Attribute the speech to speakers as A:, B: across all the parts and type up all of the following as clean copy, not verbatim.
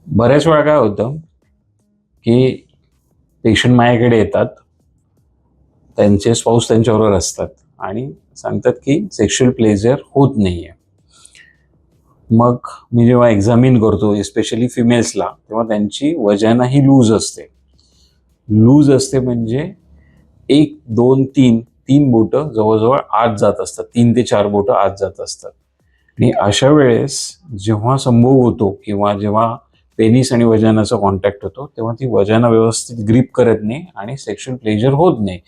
A: बऱ्याच वेळा काय होतं की पेशंट माझ्याकडे येतात, त्यांचे स्पाऊस त्यांच्याबरोबर असतात आणि सांगतात की सेक्शुअल प्लेजर होत नाहीये. मग मी जेव्हा एक्झामिन करतो एस्पेशली फिमेल्सला, तेव्हा त्यांची वजाना ही लूज असते. लूज असते म्हणजे 1, 2, 3 बोटं जवळजवळ आत जात असतात. 3 ते 4 बोटं आत जात असतात. आणि अशा वेळेस जेव्हा संभोग होतो किंवा जेव्हा पेनिस आणि वजानाचा कॉन्टॅक्ट होतो, तेव्हा ती वजाना व्यवस्थित ग्रीप करत नाही आणि सेक्शुअल प्लेजर होत नाही.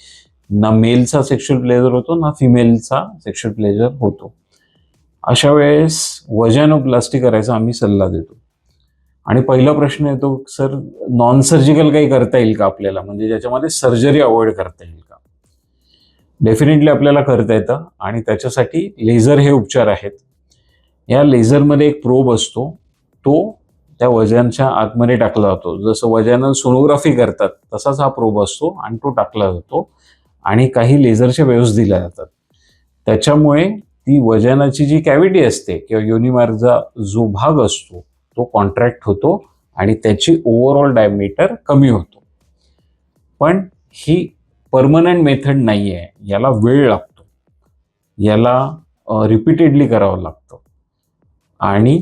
A: ना मेलचा सेक्शुअल प्लेजर होतो, ना फिमेलचा सेक्शुअल प्लेजर होतो. अशा वेळेस वजानोप्लास्टी करायचा आम्ही सल्ला देतो. आणि पहिला प्रश्न येतो, सर नॉन सर्जिकल काही करता येईल का आपल्याला, म्हणजे ज्याच्यामध्ये सर्जरी अवॉइड करता येईल का? डेफिनेटली आपल्याला करता येतं आणि त्याच्यासाठी लेझर हे उपचार आहेत. या लेझरमध्ये एक प्रोब असतो, तो त्या वजनच्या आतमध्ये टाकला जातो. जसं वजानल सोनोग्राफी करतात तसाच हा प्रोब असतो आणि तो टाकला जातो आणि काही लेझरच्या वेव्हज दिल्या जातात. त्याच्यामुळे ती वजानाची जी कॅव्हिटी असते किंवा योनीमार्गचा जो भाग असतो तो कॉन्ट्रॅक्ट होतो आणि त्याची ओव्हरऑल डायमीटर कमी होतो. पण ही परमनंट मेथड नाही आहे, याला वेळ लागतो, याला रिपीटेडली करावं लागतं. आणि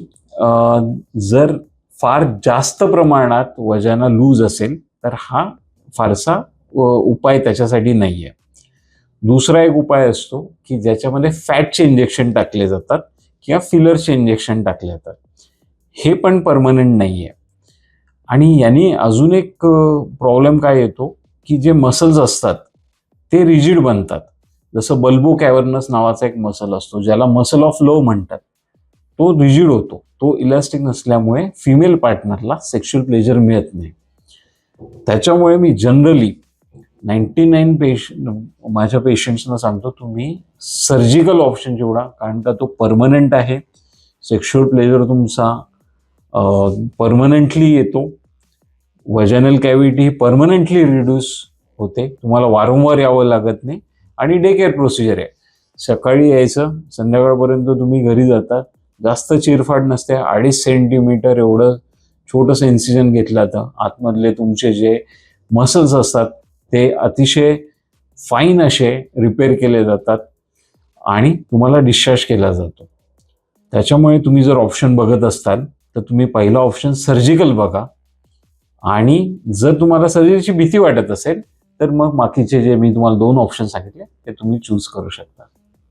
A: जर फार जास्त प्रमाणात वजाना लूज असेल तर हा फारसा उपाय त्याच्यासाठी नाही आहे. दुसरा एक उपाय असतो की ज्याच्यामध्ये फॅटचे इंजेक्शन टाकले जातात किंवा फिलरचे इंजेक्शन टाकले जातात. हे पण परमनंट नाही आहे. आणि यांनी अजून एक प्रॉब्लेम काय येतो की जे मसल्स असतात ते रिजिड बनतात. जसं बल्बो कॅव्हर्नस नावाचा एक मसल असतो, ज्याला मसल ऑफ लव्ह म्हणतात, तो रिजिड होतो. तो इलास्टिक नसल्यामुळे फिमेल पार्टनरला सेक्शुअल प्लेजर मिळत नाही. त्याच्यामुळे मी जनरली 99 माझ्या पेशंट्सना सांगतो, तुम्ही सर्जिकल ऑप्शन जेवढा, कारण का तो परमनंट आहे. सेक्शुअल प्लेजर तुमचा परमनंटली येतो. वजानल कॅव्हिटी परमनंटली रिड्यूस होते. तुम्हाला वारंवार यावं लागत नाही आणि डे केअर प्रोसिजर आहे. सकाळी यायचं, संध्याकाळपर्यंत तुम्ही घरी जातात. जास्त चिरफाड नसते. 2.5 सेंटीमीटर एवढं छोटंसं इन्सिजन घेतलं जातं. आतमधले तुमचे जे मसल्स असतात ते अतिशय फाईन असे रिपेअर केले जातात आणि तुम्हाला डिस्चार्ज केला जातो. त्याच्यामुळे तुम्ही जर ऑप्शन बघत असाल तर तुम्ही पहिला ऑप्शन सर्जिकल बघा. आणि जर तुम्हाला सर्जरीची भीती वाटत असेल तर मग बाकीचे जे मी तुम्हाला 2 ऑप्शन सांगितले ते तुम्ही चूज करू शकता.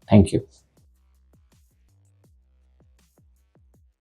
A: थँक्यू.